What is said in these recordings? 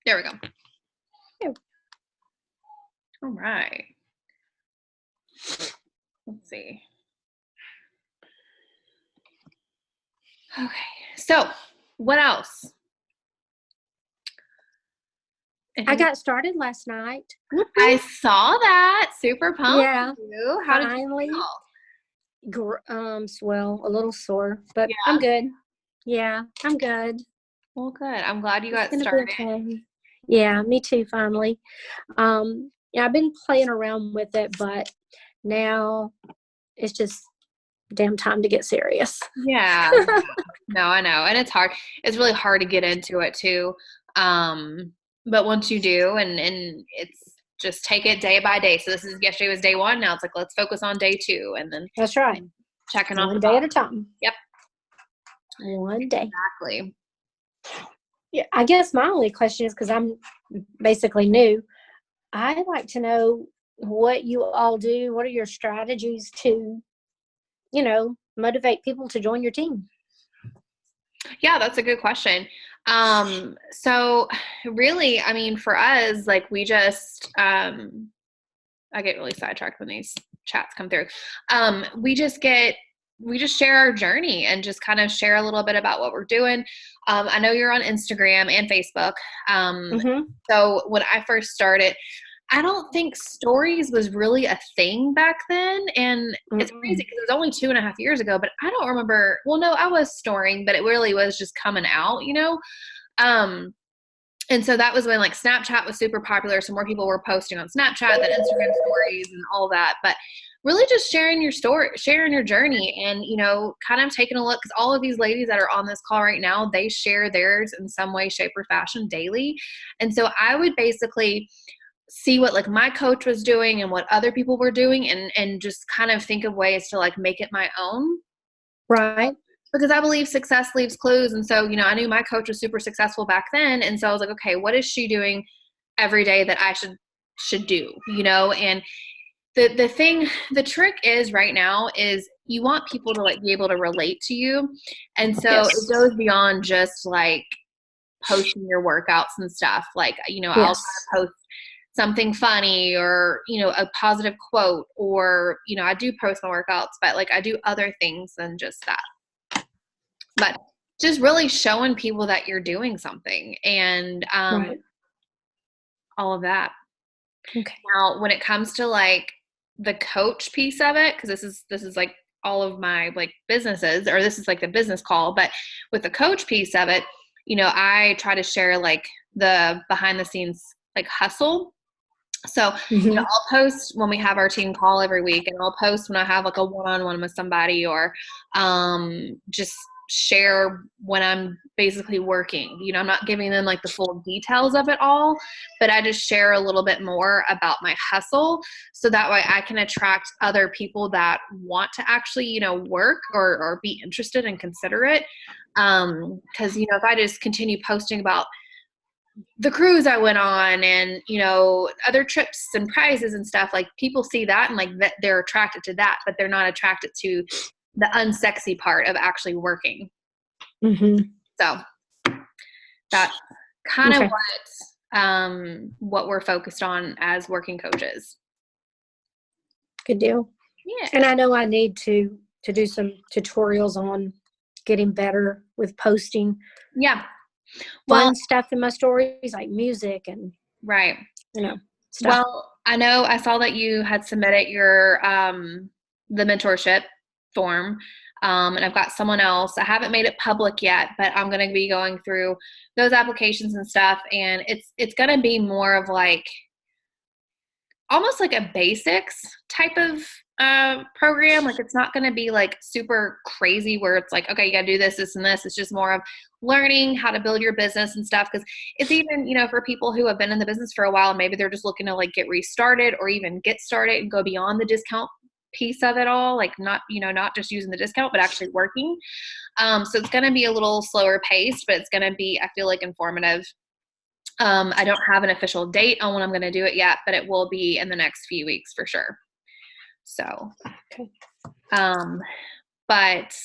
There we go. Yeah. All right. Let's see. Okay. So what else? I got started last night. I saw that. Super pumped. Yeah. You. How did Finally. you feel? Well, a little sore, but Yeah. I'm good. Yeah, I'm good. Well, good. I'm glad you got It's started. be okay. Yeah, me too, finally. Yeah, I've been playing around with it, but now it's just damn time to get serious. Yeah. No, I know. And it's hard. It's really hard to get into it too. But once you do, and it's just take it day by day. So yesterday was day 1. Now it's like, let's focus on day 2, and then that's right. Checking off one day at a time. Yep. One day. Exactly. Yeah, I guess my only question is, because I'm basically new, I'd like to know what you all do. What are your strategies to, motivate people to join your team? Yeah, that's a good question. So really, I mean, for us, like we just, I get really sidetracked when these chats come through. We just share our journey and just kind of share a little bit about what we're doing. I know you're on Instagram and Facebook. So when I first started, I don't think stories was really a thing back then. And it's crazy because it was only 2.5 years ago, but I don't remember. Well, no, I was storing, but it really was just coming out, and so that was when like Snapchat was super popular. So more people were posting on Snapchat than Instagram stories and all that. But really just sharing your story, sharing your journey, and, kind of taking a look, because all of these ladies that are on this call right now, they share theirs in some way, shape, or fashion daily. And so I would basically see what like my coach was doing and what other people were doing, and just kind of think of ways to like make it my own. Right. Because I believe success leaves clues. And so, I knew my coach was super successful back then. And so I was like, okay, what is she doing every day that I should do, and the trick is right now is you want people to like be able to relate to you. And so It goes beyond just like posting your workouts and stuff. Like, I'll post something funny or, a positive quote, or, I do post my workouts, but like I do other things than just that. But just really showing people that you're doing something, and all of that. Okay. Now, when it comes to like the coach piece of it, because this is like all of my like businesses, or this is like the business call, but with the coach piece of it, I try to share like the behind the scenes like hustle. So, I'll post when we have our team call every week, and I'll post when I have like a one-on-one with somebody, or just share when I'm basically working. I'm not giving them like the full details of it all, but I just share a little bit more about my hustle, so that way I can attract other people that want to actually, work or be interested and consider it. Because, if I just continue posting about the cruise I went on and, other trips and prizes and stuff, like people see that and like that they're attracted to that, but they're not attracted to the unsexy part of actually working. So that's kind of what we're focused on as working coaches. Good deal. Yeah. And I know I need to do some tutorials on getting better with posting. Yeah. Fun stuff in my stories, like music and stuff. Well, I know I saw that you had submitted your the mentorship form, and I've got someone else. I haven't made it public yet, but I'm going to be going through those applications and stuff, and it's going to be more of like almost like a basics type of program. Like it's not going to be like super crazy where it's like, okay, you got to do this, this, and this. It's just more of learning how to build your business and stuff. Cause it's even, for people who have been in the business for a while, maybe they're just looking to like get restarted or even get started and go beyond the discount piece of it all. Like not just using the discount, but actually working. So it's going to be a little slower paced, but it's going to be, I feel like, informative. I don't have an official date on when I'm going to do it yet, but it will be in the next few weeks for sure. So, but,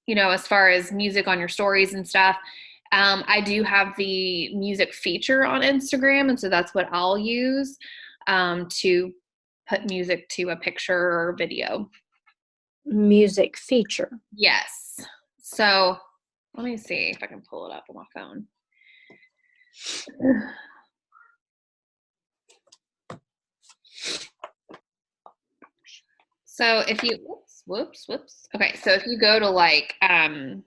as far as music on your stories and stuff, I do have the music feature on Instagram, and so that's what I'll use to put music to a picture or video. Music feature. Yes. So let me see if I can pull it up on my phone. So if you, whoops. Okay, so if you go to like, wait.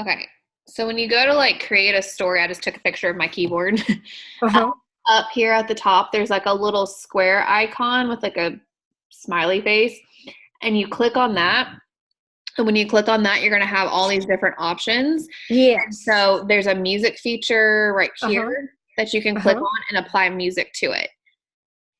Okay, so when you go to like create a story, I just took a picture of my keyboard. Up here at the top, there's like a little square icon with like a smiley face, and you click on that. And when you click on that, you're going to have all these different options. Yes. So there's a music feature right here that you can click on and apply music to it.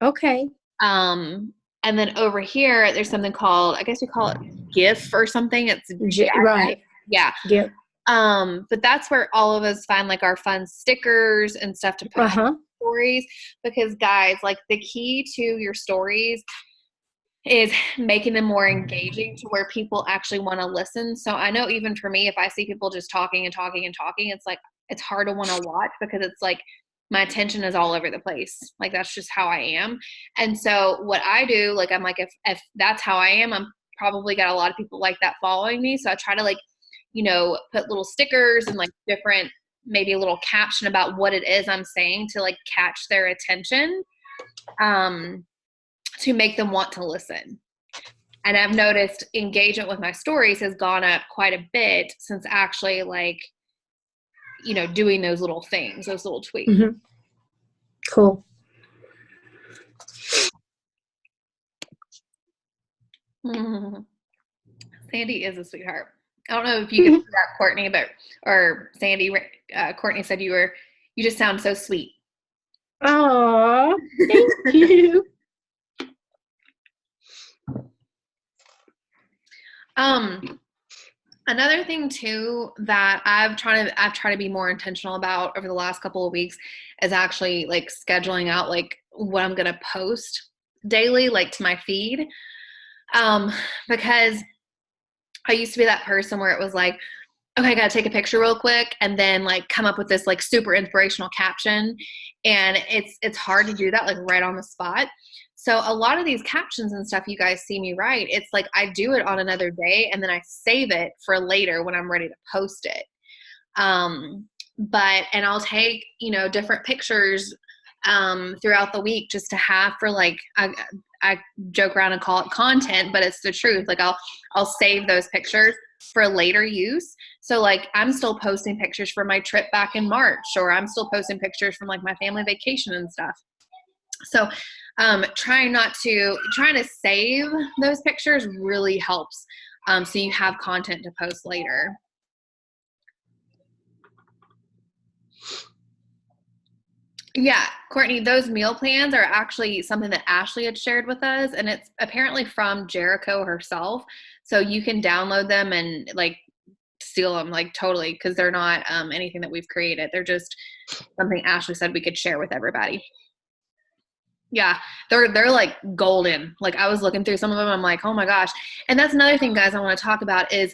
Okay. And then over here, there's something called, I guess you call it GIF or something. It's right. Yeah. GIF. But that's where all of us find like our fun stickers and stuff to put on stories. Because guys, like the key to your stories is making them more engaging to where people actually want to listen. So I know even for me, if I see people just talking, it's like, it's hard to want to watch because it's like my attention is all over the place. Like that's just how I am. And so what I do, like, I'm like, if that's how I am, I'm probably got a lot of people like that following me. So I try to like, put little stickers and like different, maybe a little caption about what it is I'm saying to like catch their attention. To make them want to listen. And I've noticed engagement with my stories has gone up quite a bit since actually like, doing those little things, those little tweaks. Cool. Sandy is a sweetheart. I don't know if you can see that, Courtney, or Sandy, Courtney said you just sound so sweet. Aw, thank you. Another thing too that I've tried to be more intentional about over the last couple of weeks is actually like scheduling out like what I'm gonna post daily, like to my feed. Because I used to be that person where it was like, okay, I gotta take a picture real quick and then like come up with this like super inspirational caption. And it's hard to do that like right on the spot. So a lot of these captions and stuff you guys see me write, it's like I do it on another day and then I save it for later when I'm ready to post it. And I'll take, different pictures throughout the week just to have for like, I joke around and call it content, but it's the truth. Like I'll save those pictures for later use. So like I'm still posting pictures from my trip back in March, or I'm still posting pictures from like my family vacation and stuff. So trying to save those pictures really helps. So you have content to post later. Yeah, Courtney, those meal plans are actually something that Ashley had shared with us, and it's apparently from Jericho herself. So you can download them and like steal them, like totally, because they're not anything that we've created. They're just something Ashley said we could share with everybody. Yeah, they're like golden. Like I was looking through some of them, I'm like, oh my gosh. And that's another thing, guys, I want to talk about is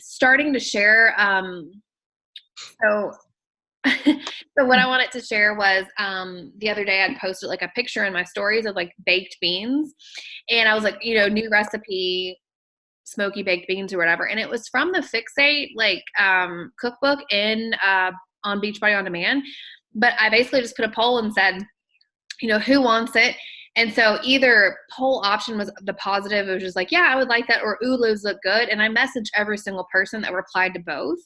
starting to share. So what I wanted to share was the other day I'd posted like a picture in my stories of like baked beans, and I was like, new recipe, smoky baked beans or whatever, and it was from the Fixate like cookbook on Beachbody On Demand. But I basically just put a poll and said, who wants it? And so either poll option was the positive, it was just like, yeah, I would like that, or ooh, those look good. And I messaged every single person that replied to both.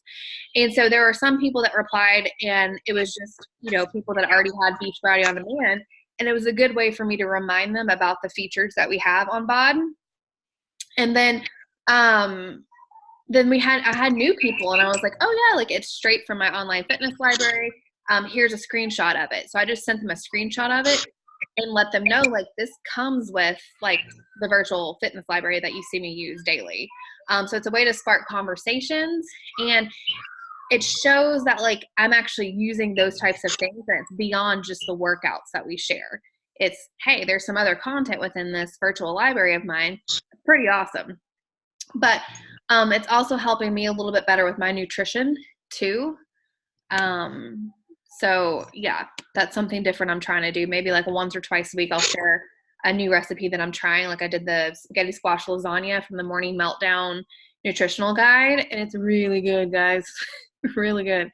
And so there were some people that replied, and it was just, people that already had Beachbody On Demand. And it was a good way for me to remind them about the features that we have on BOD. And then I had new people, and I was like, oh yeah, like it's straight from my online fitness library. Here's a screenshot of it. So I just sent them a screenshot of it and let them know like this comes with like the virtual fitness library that you see me use daily. So it's a way to spark conversations, and it shows that like I'm actually using those types of things, and it's beyond just the workouts that we share. It's, hey, there's some other content within this virtual library of mine. It's pretty awesome. But it's also helping me a little bit better with my nutrition too. So yeah, that's something different I'm trying to do. Maybe like once or twice a week, I'll share a new recipe that I'm trying. Like I did the spaghetti squash lasagna from the Morning Meltdown nutritional guide, and it's really good, guys. Really good.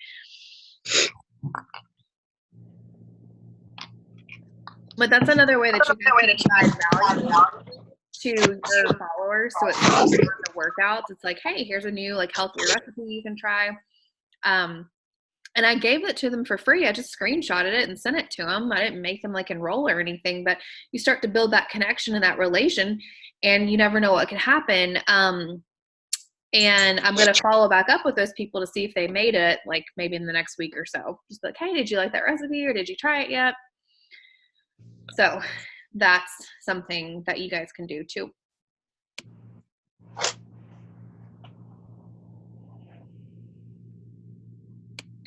But that's another way that you guys can provide value to your followers. So it's not just the workouts. It's like, hey, here's a new like healthier recipe you can try. And I gave it to them for free. I just screenshotted it and sent it to them. I didn't make them like enroll or anything, but you start to build that connection and that relation, and you never know what could happen. And I'm going to follow back up with those people to see if they made it, like maybe in the next week or so. Just like, hey, did you like that recipe, or did you try it yet? So that's something that you guys can do too.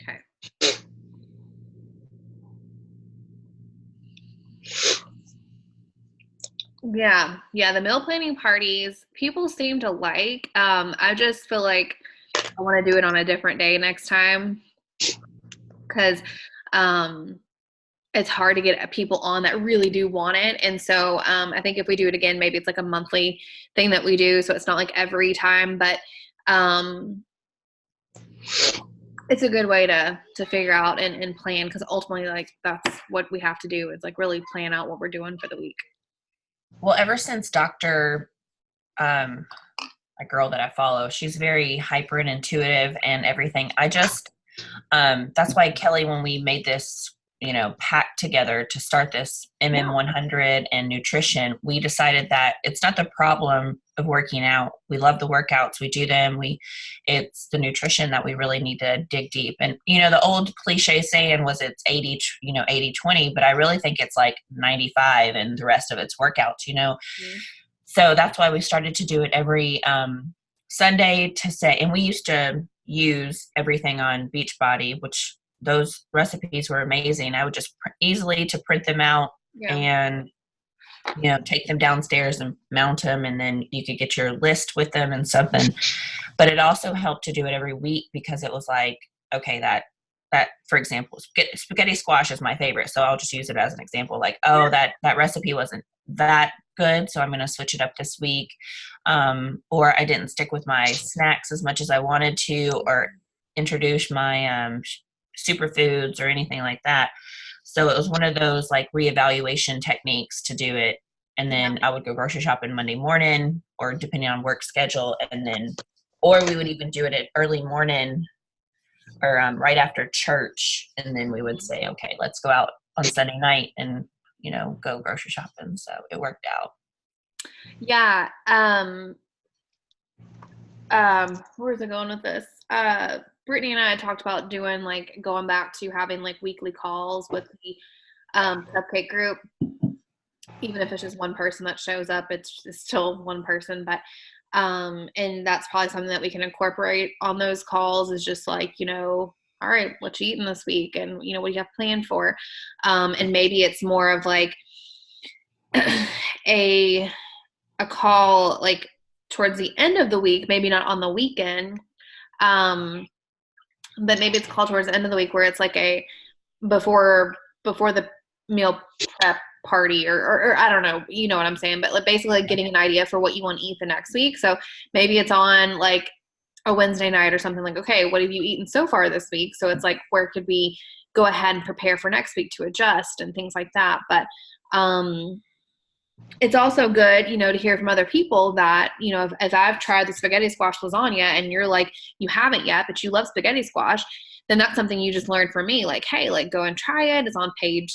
Okay. Yeah, the meal planning parties people seem to like. I just feel like I want to do it on a different day next time, because it's hard to get people on that really do want it. And so I think if we do it again, maybe it's like a monthly thing that we do, so it's not like every time, but it's a good way to figure out and plan, because ultimately like that's what we have to do, is like really plan out what we're doing for the week. Well, ever since Dr. A girl that I follow, she's very hyper and intuitive and everything. I just, that's why Kelly, when we made this, pact together to start this MM100 and nutrition, we decided that it's not the problem of working out. We love the workouts. We do them. It's the nutrition that we really need to dig deep. And, the old cliche saying was it's 80-20, but I really think it's like 95 and the rest of it's workouts, Mm-hmm. So that's why we started to do it every Sunday and we used to use everything on Beachbody, which those recipes were amazing. I would just easily to print them out and, take them downstairs and mount them. And then you could get your list with them and something, but it also helped to do it every week, because it was like, okay, that for example, spaghetti squash is my favorite. So I'll just use it as an example. Like, that recipe wasn't that good, so I'm going to switch it up this week. Or I didn't stick with my snacks as much as I wanted to, or introduce my superfoods or anything like that. So it was one of those like reevaluation techniques to do it. And then I would go grocery shopping Monday morning, or depending on work schedule. And then, or we would even do it at early morning or right after church. And then we would say, okay, let's go out on Sunday night and, go grocery shopping. So it worked out. Yeah. Where's it going with this? Brittany and I had talked about doing like going back to having like weekly calls with the cupcake group. Even if it's just one person that shows up, it's still one person. But and that's probably something that we can incorporate on those calls, is just like, all right, what you eating this week, and what do you have planned for? And maybe it's more of like a call like towards the end of the week, maybe not on the weekend, but maybe it's called towards the end of the week, where it's like a before the meal prep party, or I don't know, you know what I'm saying, but like basically like getting an idea for what you want to eat the next week. So maybe it's on like a Wednesday night or something, like, okay, what have you eaten so far this week? So it's like, where could we go ahead and prepare for next week to adjust and things like that. But it's also good, to hear from other people that, if I've tried the spaghetti squash lasagna and you're like, you haven't yet, but you love spaghetti squash, then that's something you just learned from me. Like, hey, like go and try it. It's on page,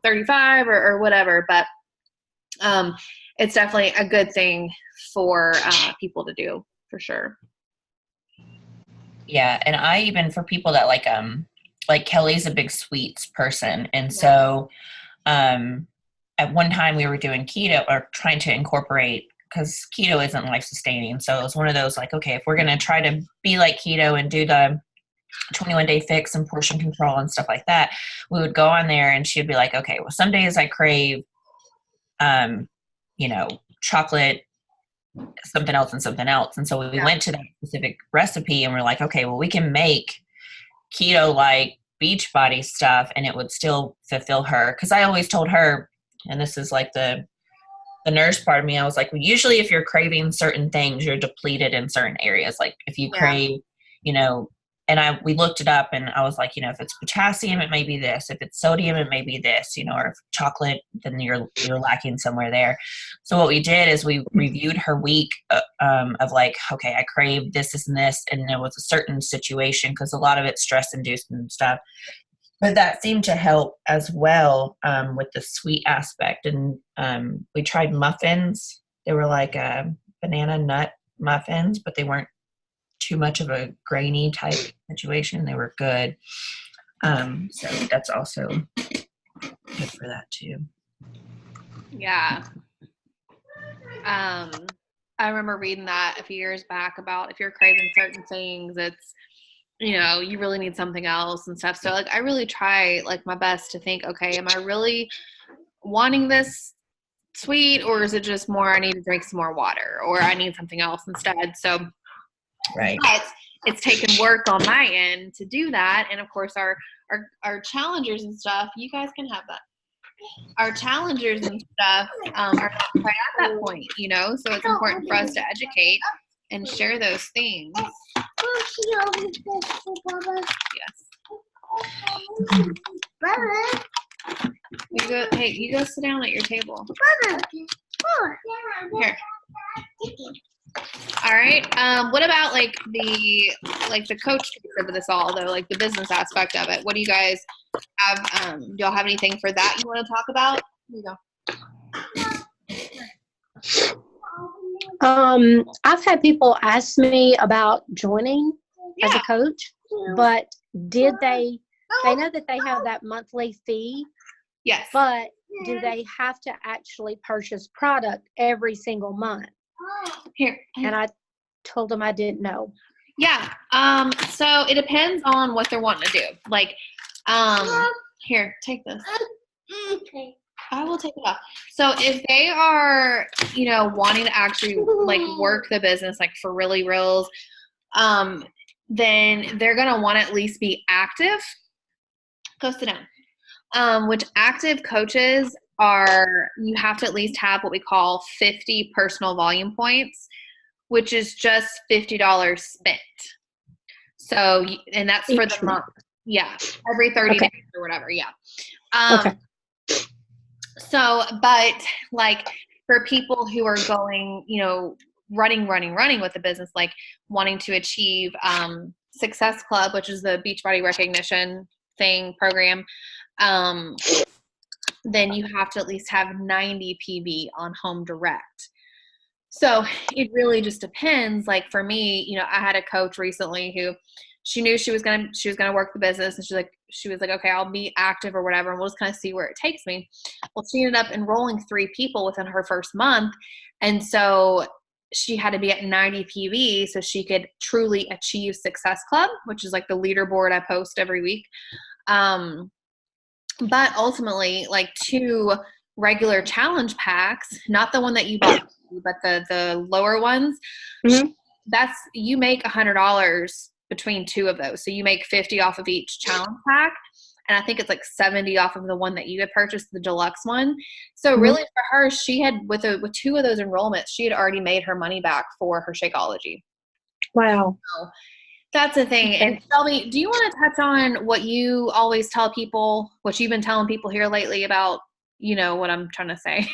35 or whatever. But it's definitely a good thing for people to do, for sure. Yeah. And I even, for people that like Kelly's a big sweets person. And so at one time we were doing keto, or trying to incorporate, because keto isn't life sustaining. So it was one of those like, okay, if we're going to try to be like keto and do the 21-day fix and portion control and stuff like that, we would go on there and she'd be like, okay, well, some days I crave, chocolate something else and something else. And so we Yeah. went to that specific recipe and we're like, okay, well, we can make keto like Beachbody stuff and it would still fulfill her. Cause I always told her, and this is like the nurse part of me, I was like, well, usually if you're craving certain things, you're depleted in certain areas. Like if you crave, you know, and we looked it up and I was like, you know, if it's potassium, it may be this. If it's sodium, it may be this, you know, or if chocolate, then you're lacking somewhere there. So what we did is we reviewed her week of like, okay, I crave this and this. And there was a certain situation because a lot of it's stress induced and stuff. But that seemed to help as well with the sweet aspect. And we tried muffins. They were like banana nut muffins, but they weren't too much of a grainy type situation. They were good. So that's also good for that too. Yeah. I remember reading that a few years back about if you're craving certain things, it's, you know, you really need something else and stuff. So like, I really try like my best to think, okay, am I really wanting this sweet, or is it just more, I need to drink some more water, or I need something else instead. So right. But it's taken work on my end to do that. And of course our challengers and stuff, you guys can have that. Our challengers and stuff are not quite at that point, you know, so it's important for us to educate and share those things. Yes. You go sit down at your table. Here. All right. What about like the coach piece of this all though, like the business aspect of it? What do you guys have? Do y'all have anything for that you want to talk about? Here you go. I've had people ask me about joining as a coach, but did they know that they have that monthly fee? Yes. But do they have to actually purchase product every single month? Here. And I told them I didn't know. Yeah. So it depends on what they're wanting to do. Like, here, take this. Okay. I will take it off. So if they are, you know, wanting to actually like work the business, like for really reals, then they're going to want to at least be active. Go sit down. Which active coaches are, you have to at least have what we call 50 personal volume points, which is just $50 spent. So, and that's for the month. Yeah. Every 30 days or whatever. Yeah. Okay. So, but like for people who are going, you know, running with the business, like wanting to achieve Success Club, which is the Beachbody recognition program, then you have to at least have 90 PV on Home Direct. So it really just depends. Like for me, you know, I had a coach recently who she knew she was gonna work the business, and she was like, okay, I'll be active or whatever, and we'll just kind of see where it takes me. Well, she ended up enrolling 3 people within her first month, and so she had to be at 90 PV so she could truly achieve Success Club, which is like the leaderboard I post every week. But ultimately, like 2 regular challenge packs, not the one that you bought, but the lower ones, that's, you make $100 between 2 of those. So you make 50 off of each challenge pack. And I think it's like 70 off of the one that you had purchased, the deluxe one. So really for her, she had, with 2 of those enrollments, she had already made her money back for her Shakeology. Wow. So that's the thing. And Shelby, do you want to touch on what you always tell people, what you've been telling people here lately about, you know, what I'm trying to say?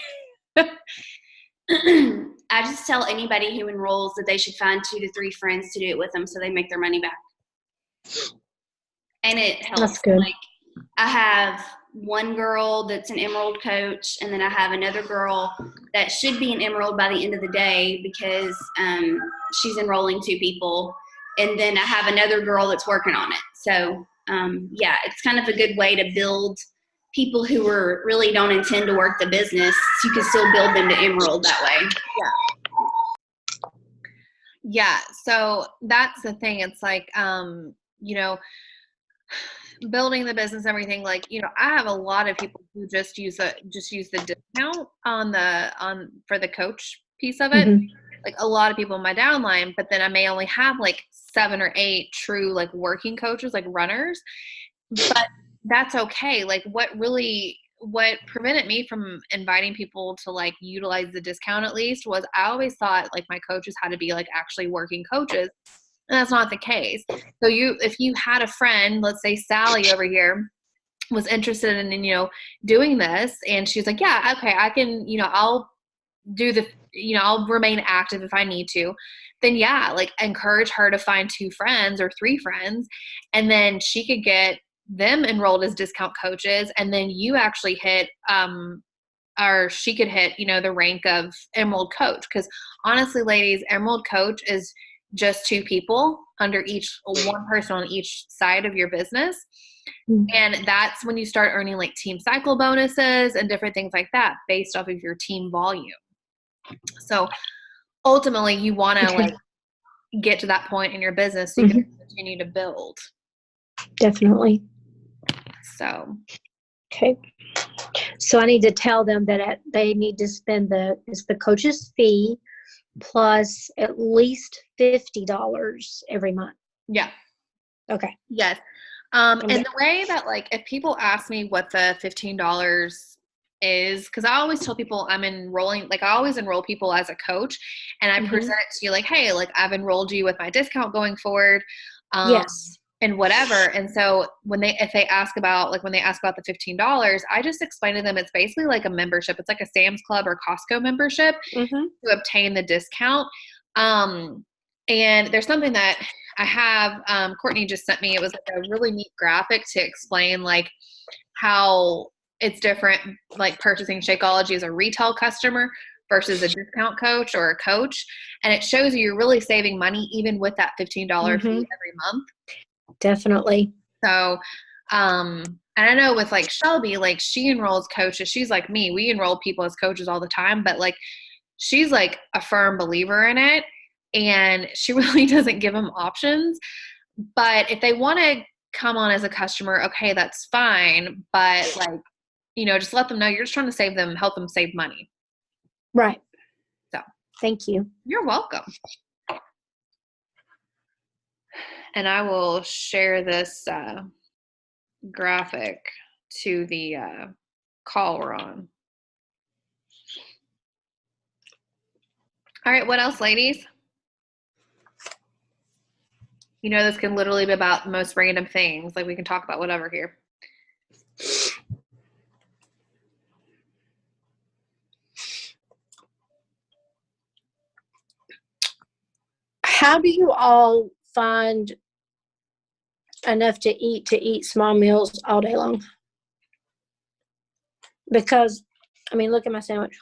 I just tell anybody who enrolls that they should find 2 to 3 friends to do it with them so they make their money back. And it helps. That's good. Like, I have one girl that's an Emerald coach, and then I have another girl that should be an Emerald by the end of the day because she's enrolling 2 people. And then I have another girl that's working on it. So, yeah, it's kind of a good way to build people who really don't intend to work the business. You can still build them to Emerald that way. Yeah. So that's the thing. It's like, you know, building the business, everything, like, you know, I have a lot of people who just use the discount for the coach piece of it. like a lot of people in my downline, but then I may only have like 7 or 8 true like working coaches, like runners, but that's okay. Like what prevented me from inviting people to like utilize the discount at least was I always thought like my coaches had to be like actually working coaches. And that's not the case. So if you had a friend, let's say Sally over here, was interested in, doing this, and she's like, yeah, okay, I can, I'll do I'll remain active if I need to, then yeah, like encourage her to find 2 friends or 3 friends, and then she could get them enrolled as discount coaches, and then you actually hit, or she could hit, the rank of Emerald Coach. Because honestly, ladies, Emerald Coach is just 2 people under one person on each side of your business. And that's when you start earning like team cycle bonuses and different things like that based off of your team volume. So ultimately you want to like get to that point in your business so you can continue to build. Definitely. So. Okay. So I need to tell them that they need to spend the coach's fee plus at least $50 every month. Yeah. Okay. Yes. And the way that like, if people ask me what the $15 is, because I always tell people I'm enrolling, like I always enroll people as a coach, and I present it to you like, hey, like I've enrolled you with my discount going forward. Yes. And whatever. And so if they ask about the $15, I just explain to them it's basically like a membership. It's like a Sam's Club or Costco membership to obtain the discount. And there's something that I have, Courtney just sent me. It was like a really neat graphic to explain like how it's different, like purchasing Shakeology as a retail customer versus a discount coach or a coach. And it shows you're really saving money even with that $15 fee every month. Definitely. So, and I know with like Shelby, like she enrolls coaches. She's like me. We enroll people as coaches all the time, but like she's like a firm believer in it, and she really doesn't give them options. But if they want to come on as a customer, okay, that's fine. But like, just let them know you're just trying to help them save money. Right. So thank you. You're welcome. And I will share this graphic to the call we're on. All right, what else, ladies? This can literally be about the most random things. Like we can talk about whatever here. How do you all find enough to eat small meals all day long? Because, I mean, look at my sandwich.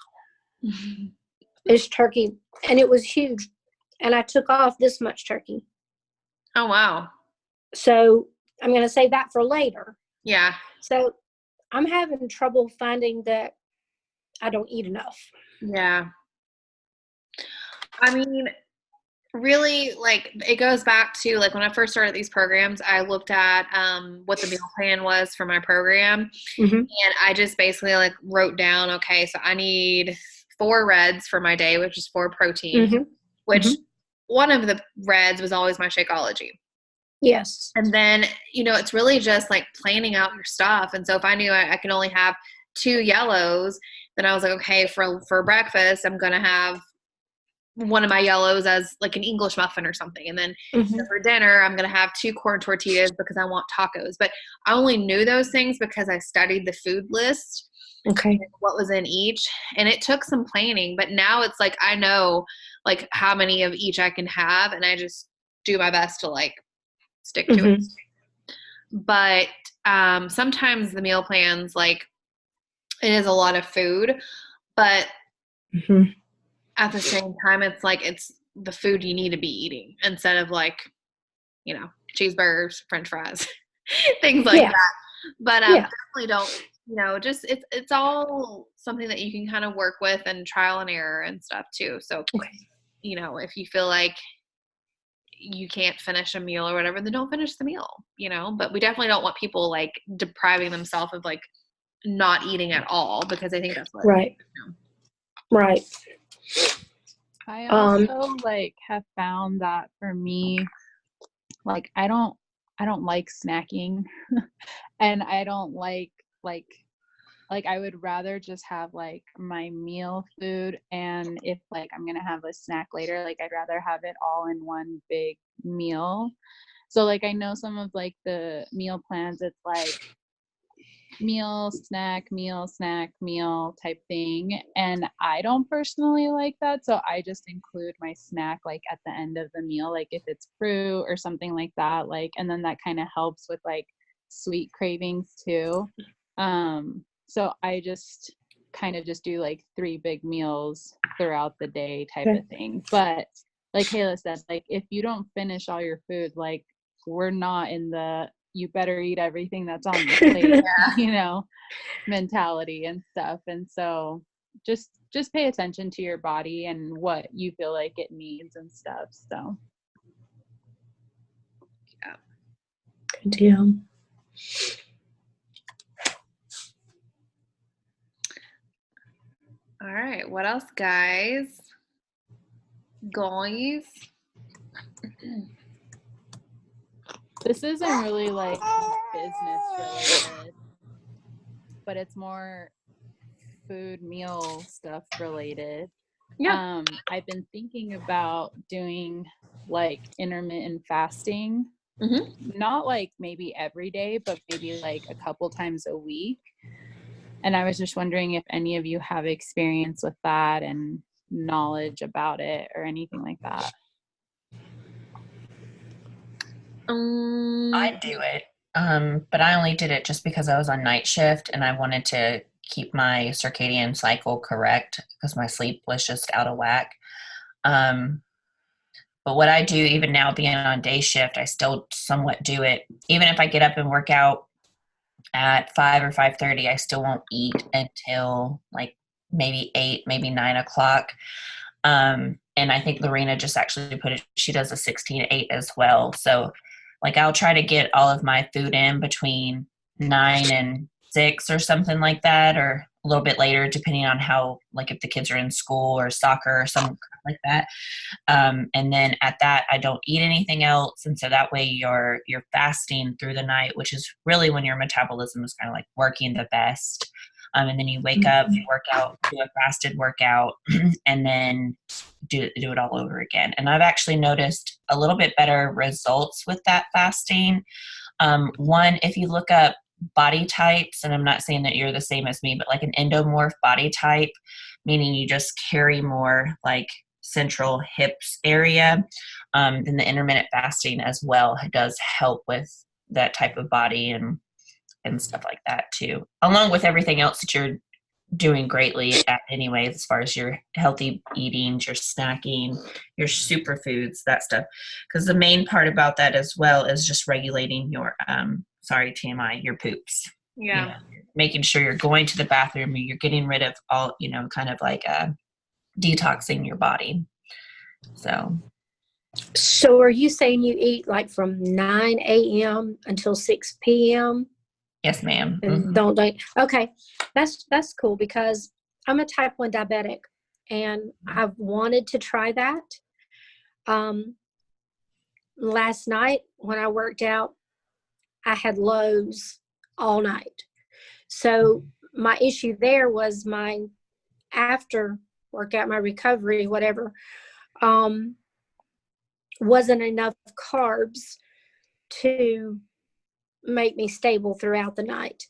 It's turkey, and it was huge, and I took off this much turkey. Oh, wow. So I'm going to save that for later. Yeah. So I'm having trouble finding that I don't eat enough. Yeah. I mean, really, like, it goes back to, like, when I first started these programs, I looked at what the meal plan was for my program, and I just basically, like, wrote down, okay, so I need 4 reds for my day, which is 4 protein, which one of the reds was always my Shakeology. Yes. And then, it's really just, like, planning out your stuff. And so if I knew I could only have 2 yellows, then I was like, okay, for breakfast, I'm going to have one of my yellows as like an English muffin or something. And then for dinner, I'm going to have 2 corn tortillas because I want tacos. But I only knew those things because I studied the food list. Okay. What was in each. And it took some planning, but now it's like, I know like how many of each I can have, and I just do my best to like stick to it. But sometimes the meal plans, like it is a lot of food, but at the same time, it's like it's the food you need to be eating instead of like, cheeseburgers, French fries, things like that. But definitely don't, just it's all something that you can kind of work with and trial and error and stuff too. So, if you feel like you can't finish a meal or whatever, then don't finish the meal, but we definitely don't want people like depriving themselves of like not eating at all, because I think that's what right. I also have found that for me, I don't like snacking and I don't I would rather just have my meal food, and if I'm gonna have a snack later, I'd rather have it all in one big meal. So I know some of the meal plans, it's meal snack meal type thing, and I don't personally like that, so I just include my snack at the end of the meal, if it's fruit or something like that, and then that kind of helps with sweet cravings too. So I just kind of just do 3 big meals throughout the day type of thing. But like Kayla said, if you don't finish all your food, we're not in the you better eat everything that's on the plate, mentality and stuff. And so just pay attention to your body and what you feel like it needs and stuff. So yeah. Good deal. All right, what else, guys? Guys? This isn't really business related, but it's more food meal stuff related. Yeah. I've been thinking about doing intermittent fasting. Mm-hmm. Not maybe every day, but maybe a couple times a week. And I was just wondering if any of you have experience with that and knowledge about it or anything like that. I do it, but I only did it just because I was on night shift and I wanted to keep my circadian cycle correct because my sleep was just out of whack. But what I do, even now being on day shift, I still somewhat do it. Even if I get up and work out at 5 or 5:30, I still won't eat until maybe 8, maybe 9 o'clock. And I think Lorena just actually put it, she does a 16-8 as well. So I'll try to get all of my food in between 9 and 6 or something like that, or a little bit later, depending on how, if the kids are in school or soccer or something like that. And then at that, I don't eat anything else. And so that way you're fasting through the night, which is really when your metabolism is kind of working the best. And then you wake up, work out, do a fasted workout, and then do it all over again. And I've actually noticed a little bit better results with that fasting. One, if you look up body types, and I'm not saying that you're the same as me, but an endomorph body type, meaning you just carry more central hips area, then the intermittent fasting as well does help with that type of body and stuff like that too, along with everything else that you're doing greatly at anyway, as far as your healthy eating, your snacking, your superfoods, that stuff. Because the main part about that as well is just regulating your sorry, TMI, your poops. Yeah. Making sure you're going to the bathroom and you're getting rid of all, kind of detoxing your body. So are you saying you eat from 9 a.m. until 6 p.m.? Yes, ma'am. And don't okay. That's cool because I'm a type 1 diabetic and I've wanted to try that. Last night when I worked out, I had lows all night. So my issue there was my after workout, my recovery, whatever, wasn't enough carbs to make me stable throughout the night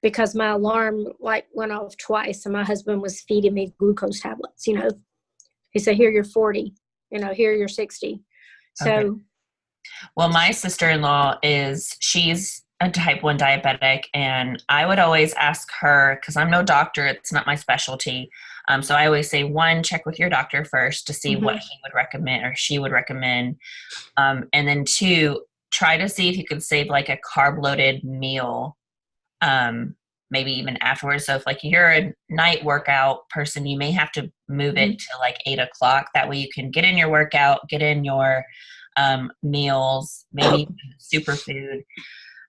because my alarm went off twice and my husband was feeding me glucose tablets. He said, here you're 40, here you're 60. So okay. Well, my sister-in-law she's a type 1 diabetic, and I would always ask her, because I'm no doctor, it's not my specialty. So I always say, 1, check with your doctor first to see what he would recommend or she would recommend. And then 2, try to see if you could save a carb-loaded meal, maybe even afterwards. So if you're a night workout person, you may have to move it to 8 o'clock. That way you can get in your workout, get in your meals, maybe superfood.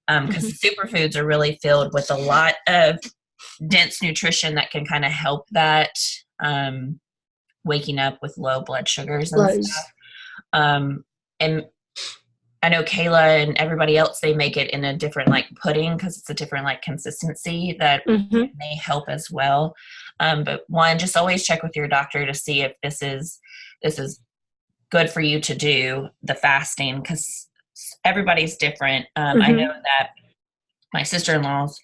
Because superfoods are really filled with a lot of dense nutrition that can kind of help that waking up with low blood sugars and Lows. stuff. And I know Kayla and everybody else, they make it in a different like pudding because it's a different like consistency that may help as well. But one, just always check with your doctor to see if this is good for you to do the fasting, because everybody's different. I know that my sister-in-law's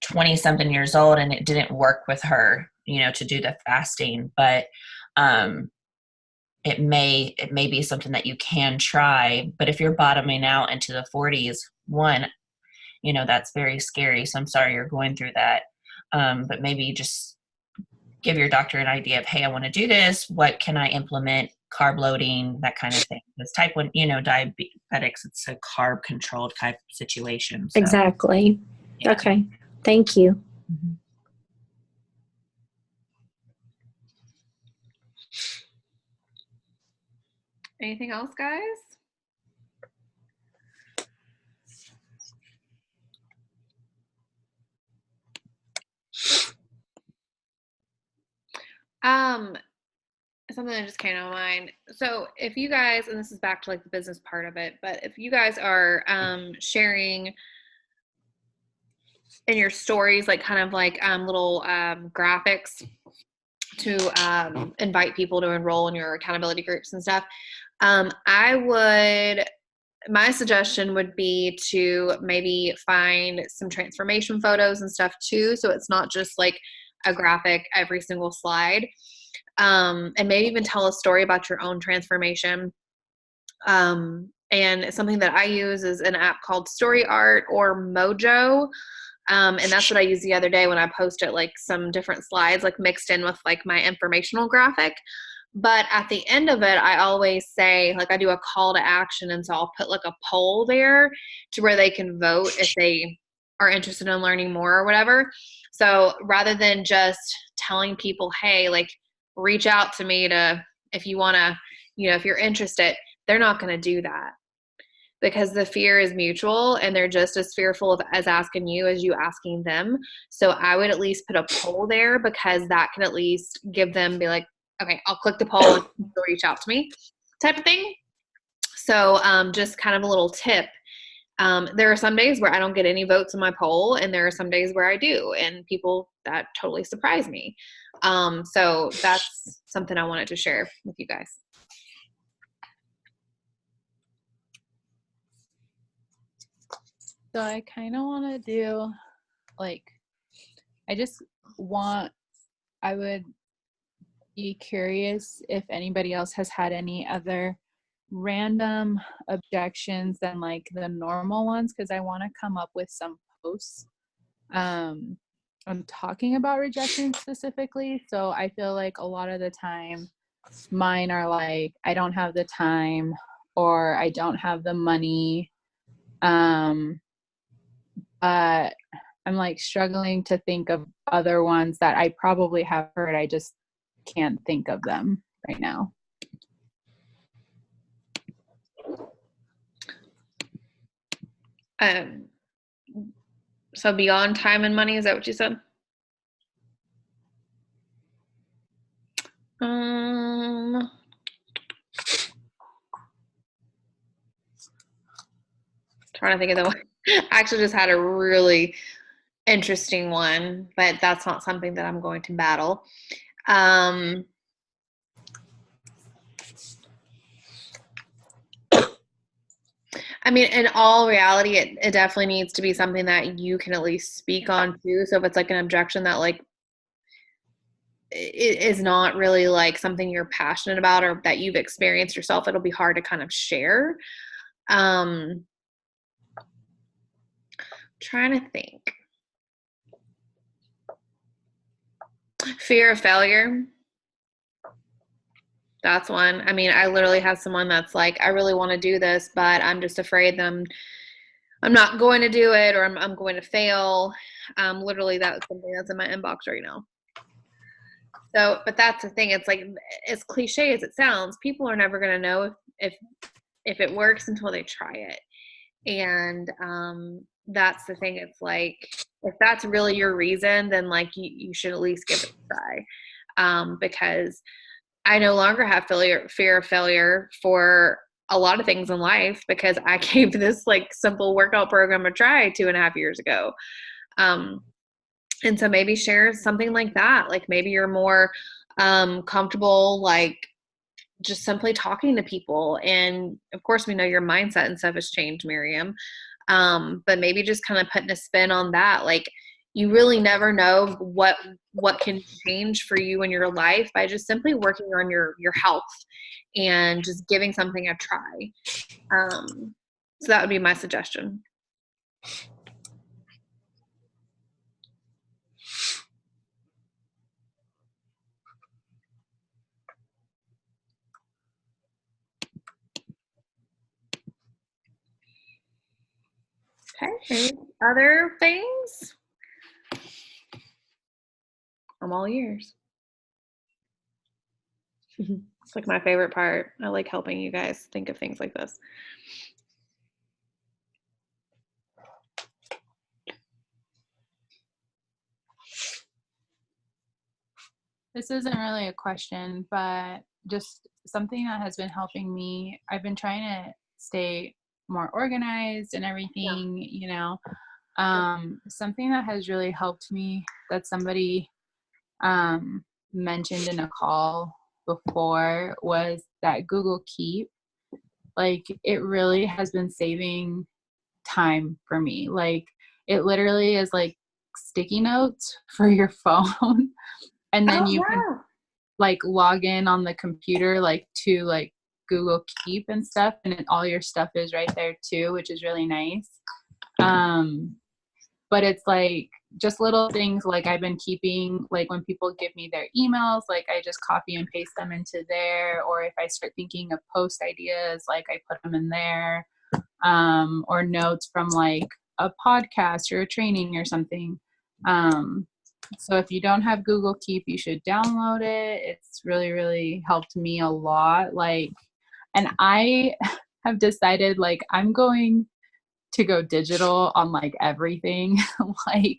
20 something years old and it didn't work with her, to do the fasting, but it may be something that you can try. But if you're bottoming out into the 40s, one, that's very scary. So I'm sorry you're going through that. But maybe just give your doctor an idea of, hey, I want to do this. What can I implement? Carb loading, that kind of thing. Because type 1, diabetics, it's a carb controlled type of situation. So, exactly. yeah. Okay. Thank you. Mm-hmm. Anything else, guys? Something that just came to mind. So if you guys, and this is back to like the business part of it, but if you guys are sharing in your stories, like kind of like little graphics to invite people to enroll in your accountability groups and stuff, my suggestion would be to maybe find some transformation photos and stuff too, so it's not just like a graphic every single slide, and maybe even tell a story about your own transformation. And something that I use is an app called Story Art or Mojo. And that's what I used the other day when I posted like some different slides, like mixed in with like my informational graphic. But at the end of it, I always say, like, I do a call to action. And so I'll put like a poll there to where they can vote if they are interested in learning more or whatever. So rather than just telling people, hey, like, reach out to me if you want to, if you're interested, they're not going to do that, because the fear is mutual and they're just as fearful as asking you as you asking them. So I would at least put a poll there, because that can at least give them, be like, okay, I'll click the poll and they'll reach out to me, type of thing. So just kind of a little tip. There are some days where I don't get any votes in my poll, and there are some days where I do, and people that totally surprise me. So that's something I wanted to share with you guys. So I kind of want to do, like, I would be curious if anybody else has had any other random objections than like the normal ones, because I want to come up with some posts I'm talking about rejection specifically. So I feel like a lot of the time mine are like, I don't have the time, or I don't have the money. But I'm like struggling to think of other ones that I probably have heard. I just can't think of them right now. So beyond time and money, is that what you said? Trying to think of the one. I actually just had a really interesting one, but that's not something that I'm going to battle. I mean, in all reality, it definitely needs to be something that you can at least speak on too. So if it's like an objection that like it is not really like something you're passionate about or that you've experienced yourself, it'll be hard to kind of share. Trying to think. Fear of failure. That's one. I mean, I literally have someone that's like, I really want to do this, but I'm just afraid that I'm not going to do it, or I'm going to fail. Literally, that's something that's in my inbox right now. So, but that's the thing. It's like, as cliche as it sounds, people are never going to know if it works until they try it. And that's the thing. It's like, if that's really your reason, then like you should at least give it a try. Because I no longer have fear of failure for a lot of things in life because I gave this like simple workout program a try 2.5 years ago. And so maybe share something like that. Like maybe you're more comfortable, like just simply talking to people. And of course, we know your mindset and stuff has changed, Miriam. But maybe just kind of putting a spin on that. Like you really never know what can change for you in your life by just simply working on your health and just giving something a try. So that would be my suggestion. Okay, other things? I'm all ears. It's like my favorite part. I like helping you guys think of things like this. This isn't really a question, but just something that has been helping me. I've been trying to stay more organized and everything, you know. Something that has really helped me that somebody mentioned in a call before was that Google Keep. Like it really has been saving time for me. Like it literally is like sticky notes for your phone. And then you can like log in on the computer like to like Google Keep and stuff, and all your stuff is right there too, which is really nice. But it's like just little things like I've been keeping, like when people give me their emails, like I just copy and paste them into there, or if I start thinking of post ideas, like I put them in there, or notes from like a podcast or a training or something. So if you don't have Google Keep, you should download it. It's really, really helped me a lot. Like, and I have decided like I'm going to go digital on like everything. Like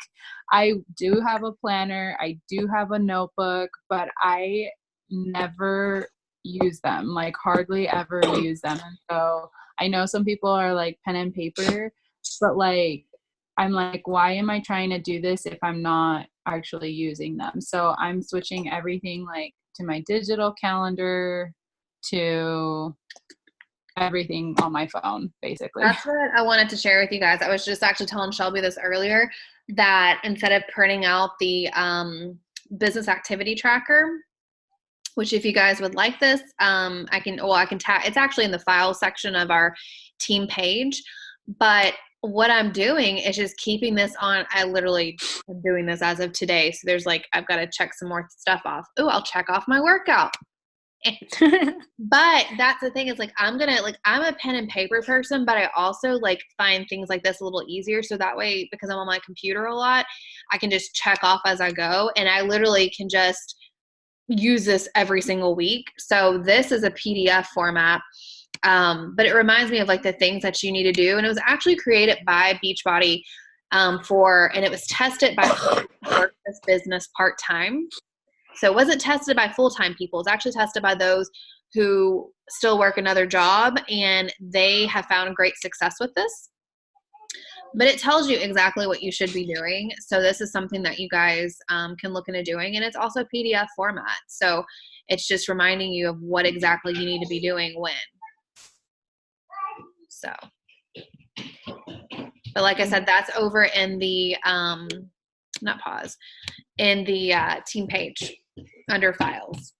I do have a planner, I do have a notebook, but I never use them, like hardly ever use them. And so I know some people are like pen and paper, but like I'm like, why am I trying to do this if I'm not actually using them? So I'm switching everything like to my digital calendar, to everything on my phone, basically. That's what I wanted to share with you guys. I was just actually telling Shelby this earlier, that instead of printing out the business activity tracker, which if you guys would like this, I can tag, it's actually in the file section of our team page. But what I'm doing is just keeping this on. I literally am doing this as of today. So there's like, I've got to check some more stuff off. Oh, I'll check off my workout. But that's the thing, is like I'm a pen and paper person, but I also like find things like this a little easier, so that way, because I'm on my computer a lot, I can just check off as I go, and I literally can just use this every single week. So this is a PDF format, but it reminds me of like the things that you need to do, and it was actually created by Beachbody and it was tested by work this business part-time. So it wasn't tested by full-time people. It's actually tested by those who still work another job, and they have found great success with this. But it tells you exactly what you should be doing. So this is something that you guys can look into doing, and it's also PDF format. So it's just reminding you of what exactly you need to be doing when. So, but like I said, that's over in the, in the team page under files.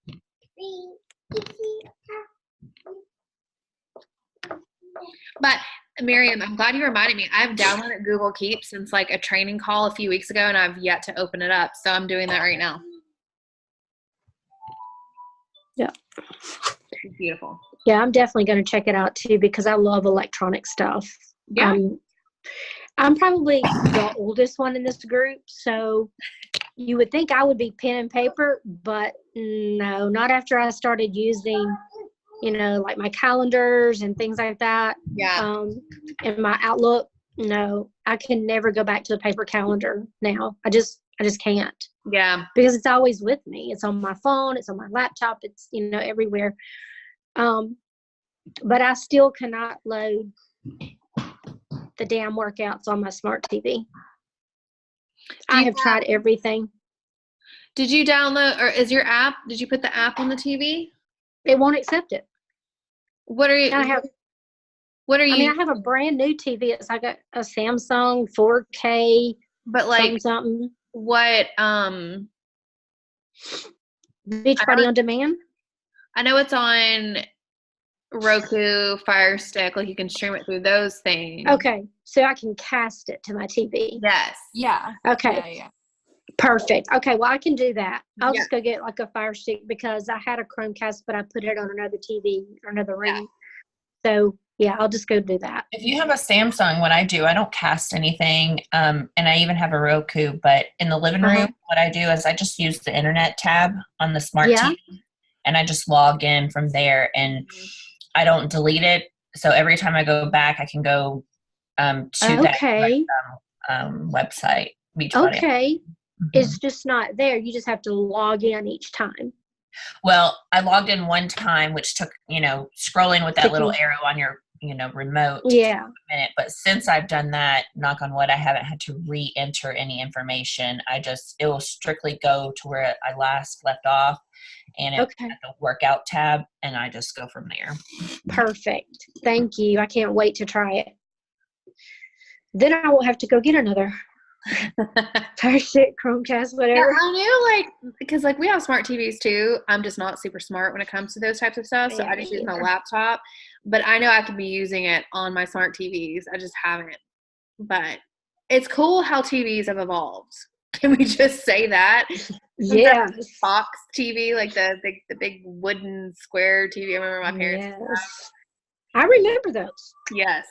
But Miriam, I'm glad you reminded me. I've downloaded Google Keep since like a training call a few weeks ago, and I've yet to open it up. So I'm doing that right now. Yeah. It's beautiful. Yeah, I'm definitely going to check it out too, because I love electronic stuff. Yeah. I'm probably the oldest one in this group, so you would think I would be pen and paper, but no, not after I started using, like my calendars and things like that. Yeah. And my Outlook. No, I can never go back to the paper calendar now. I just can't Yeah. because it's always with me. It's on my phone. It's on my laptop. It's, everywhere. But I still cannot load the damn workouts on my smart TV. I have tried everything. Did you download, or is your app, did you put the app on the TV? It won't accept it. What are you, I have a brand new TV. It's like a Samsung 4K, but like, something. what, Beachbody On Demand? I know it's on Roku, Fire Stick, like you can stream it through those things. Okay, so I can cast it to my TV. Yes. Yeah. Okay. Yeah. Perfect. Okay, well, I can do that. I'll Yeah. just go get like a Fire Stick because I had a Chromecast, but I put it on another TV or another room. So, yeah, I'll just go do that. If you have a Samsung, what I do, I don't cast anything, and I even have a Roku, but in the living room, what I do is I just use the internet tab on the smart TV, and I just log in from there, and I don't delete it. So every time I go back, I can go to that website, Beachbody. Okay. Mm-hmm. It's just not there. You just have to log in each time. Well, I logged in one time, which took, scrolling with that little arrow on your, remote. Yeah. A minute. But since I've done that, knock on wood, I haven't had to re-enter any information. It will strictly go to where I last left off, and at the workout tab, and I just go from there. Perfect. Thank you. I can't wait to try it. Then I won't have to go get another Fire Stick, Chromecast, whatever. Yeah, I knew, because we have smart TVs too. I'm just not super smart when it comes to those types of stuff, so I just use my laptop. But I know I could be using it on my smart TVs. I just haven't. But it's cool how TVs have evolved. Can we just say that? Yeah. Box TV, like the big wooden square TV. I remember my parents. Yes. I remember those. Yes,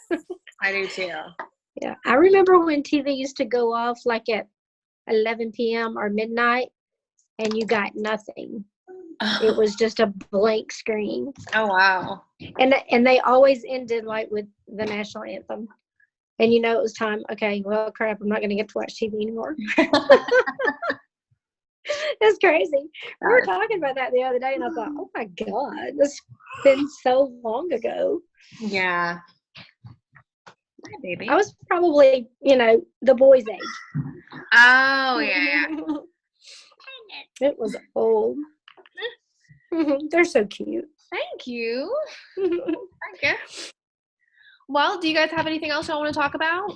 I do too. Yeah, I remember when TV used to go off like at 11 p.m. or midnight, and you got nothing. It was just a blank screen. Oh, wow. And they always ended with the national anthem. And it was time, okay, well, crap, I'm not going to get to watch TV anymore. That's crazy. We were talking about that the other day, and I thought, oh, my God, this has been so long ago. Yeah. Hi, baby. I was probably, the boys' age. Oh, yeah. It was old. They're so cute. Thank you. Thank you. Well, do you guys have anything else y'all want to talk about?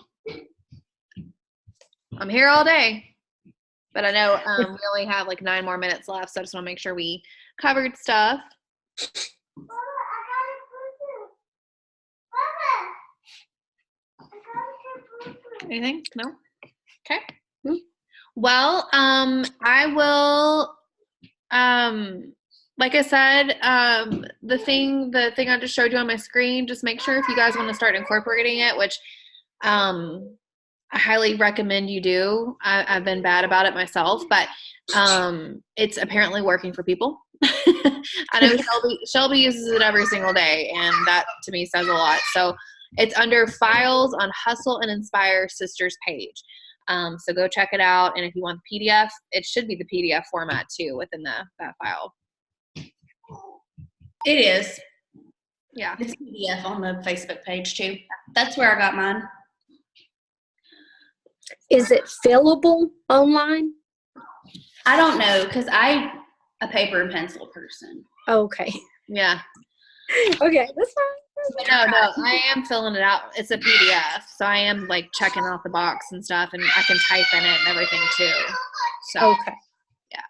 I'm here all day. But I know we only have 9 more minutes left, so I just want to make sure we covered stuff. Anything? No? Okay. Well, I will, like I said, the thing I just showed you on my screen, just make sure if you guys want to start incorporating it, which I highly recommend you do. I've been bad about it myself, but it's apparently working for people. I know Shelby uses it every single day, and that to me says a lot. So it's under Files on Hustle and Inspire Sisters page. So go check it out, and if you want the PDF, it should be the PDF format too within that file. It is. Yeah. It's PDF on the Facebook page too. That's where I got mine. Is it fillable online? I don't know, because I'm a paper and pencil person. Okay. Yeah. Okay, that's fine. No, I am filling it out. It's a PDF, so I am checking off the box and stuff, and I can type in it and everything too. So okay. Yeah.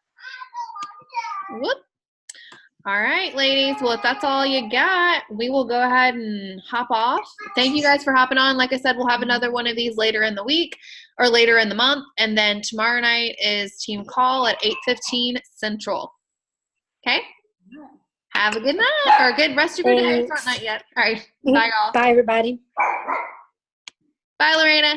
Whoop. All right, ladies. Well, if that's all you got, we will go ahead and hop off. Thank you guys for hopping on. Like I said, we'll have another one of these later in the week or later in the month, and then tomorrow night is team call at 8:15 Central. Okay. Have a good night or a good rest of your day. It's not night yet. All right. Bye, y'all. Bye, everybody. Bye, Lorena.